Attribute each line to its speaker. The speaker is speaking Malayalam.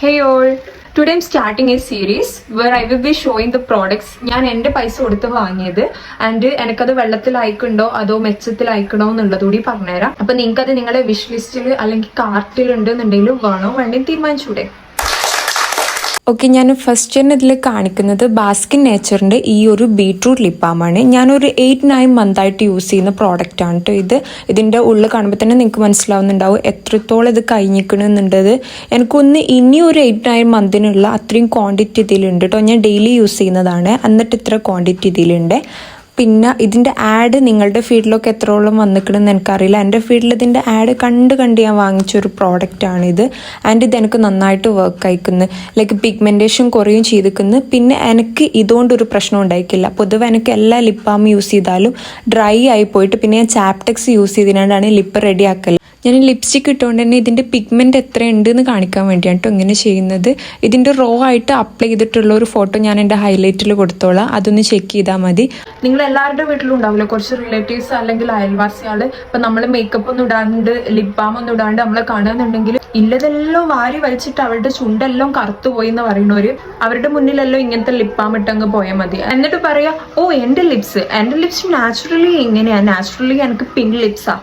Speaker 1: Hey all, today I'm starting a series where I will be showing the products ഞാൻ എൻ്റെ പൈസ കൊടുത്ത് വാങ്ങിയത് ആൻഡ് എനിക്കത് വെള്ളത്തിലായിക്കുണ്ടോ അതോ മെച്ചത്തിലായിക്കണോ എന്നുള്ളത് കൂടി പറഞ്ഞുതരാം. അപ്പൊ നിങ്ങൾക്കത് നിങ്ങളുടെ വിഷ് ലിസ്റ്റിൽ അല്ലെങ്കിൽ കാർട്ടിൽ ഉണ്ടെന്നുണ്ടെങ്കിലും വേണോ വേണ്ടെങ്കിൽ തീരുമാനിച്ചൂടെ.
Speaker 2: ഓക്കെ, ഞാൻ ഫസ്റ്റ് തന്നെ ഇതിൽ കാണിക്കുന്നത് ബാസ്കിൻ നേച്ചറിൻ്റെ ഈ ഒരു ബീട്രൂട്ട് ലിപ് ബാമാണ്. ഞാനൊരു 8-9 മന്തായിട്ട് യൂസ് ചെയ്യുന്ന പ്രോഡക്റ്റ് ആണ് കേട്ടോ. ഇതിൻ്റെ ഉള്ളിൽ കാണുമ്പോൾ തന്നെ നിങ്ങൾക്ക് മനസ്സിലാവുന്നുണ്ടാവും എത്രത്തോളം ഇത് കഴിഞ്ഞിരിക്കണമെന്നുള്ളത്. എനിക്കൊന്ന് ഇനി ഒരു 8-9 മന്തിനുള്ള അത്രയും ക്വാണ്ടിറ്റി ഇതിലുണ്ട് കേട്ടോ. ഞാൻ ഡെയിലി യൂസ് ചെയ്യുന്നതാണ്, എന്നിട്ട് ഇത്ര ക്വാണ്ടിറ്റി ഇതിലുണ്ട്. പിന്നെ ഇതിൻ്റെ ആഡ് നിങ്ങളുടെ ഫീൽഡിലൊക്കെ എത്രയോളം വന്നിക്കണമെന്ന് എനിക്കറിയില്ല. എൻ്റെ ഫീൽഡിൽ ഇതിൻ്റെ ആഡ് കണ്ട് ഞാൻ വാങ്ങിച്ചൊരു പ്രോഡക്റ്റാണിത്. ആൻഡ് ഇത് എനിക്ക് നന്നായിട്ട് വർക്ക് ആയിക്കുന്നു. ലൈക്ക് പിഗ്മെൻറ്റേഷൻ കുറയും ചെയ്തിരിക്കുന്നു. പിന്നെ എനിക്ക് ഇതുകൊണ്ടൊരു പ്രശ്നം ഉണ്ടായിക്കില്ല. പൊതുവെ എനിക്ക് എല്ലാ ലിപ് ബാം യൂസ് ചെയ്താലും ഡ്രൈ ആയി പോയിട്ട് പിന്നെ ഞാൻ ചാപ്ടെക്സ് യൂസ് ചെയ്തതിനാണ് ലിപ്പ് റെഡി ആക്കൽ. ഞാൻ ലിപ്സ്റ്റിക് ഇട്ടുകൊണ്ട് തന്നെ ഇതിൻ്റെ പിഗ്മെൻറ്റ് എത്ര ഉണ്ടെന്ന് കാണിക്കാൻ വേണ്ടിയാണ് കേട്ടോ ഇങ്ങനെ ചെയ്യുന്നത്. ഇതിൻ്റെ റോ ആയിട്ട് അപ്ലൈ ചെയ്തിട്ടുള്ള ഒരു ഫോട്ടോ ഞാൻ എൻ്റെ ഹൈലൈറ്റിൽ കൊടുത്തോളാം, അതൊന്ന് ചെക്ക് ചെയ്താൽ മതി.
Speaker 1: നിങ്ങൾ എല്ലാവരുടെ വീട്ടിലും ഉണ്ടാവില്ല കുറച്ച് റിലേറ്റീവ്സ് അല്ലെങ്കിൽ അയൽവാസികൾ. ഇപ്പം നമ്മൾ മേക്കപ്പ് ഒന്നും ഇടാണ്ട് ലിപ് ബാം ഒന്നും ഇടാണ്ട് നമ്മളെ കാണുന്നുണ്ടെങ്കിൽ ഇല്ലതെല്ലാം വാരി വലിച്ചിട്ട് അവരുടെ ചുണ്ടെല്ലാം കറുത്തുപോയി എന്ന് പറയുന്നവര് അവരുടെ മുന്നിലെല്ലാം ഇങ്ങനത്തെ ലിപ് ബാം ഇട്ടങ്ങ് പോയാൽ മതി. എന്നിട്ട് പറയാ, ഓ എൻ്റെ ലിപ്സ് നാച്ചുറലി ഇങ്ങനെയാണ്, നാച്ചുറലി എനിക്ക് പിങ്ക് ലിപ്സാ.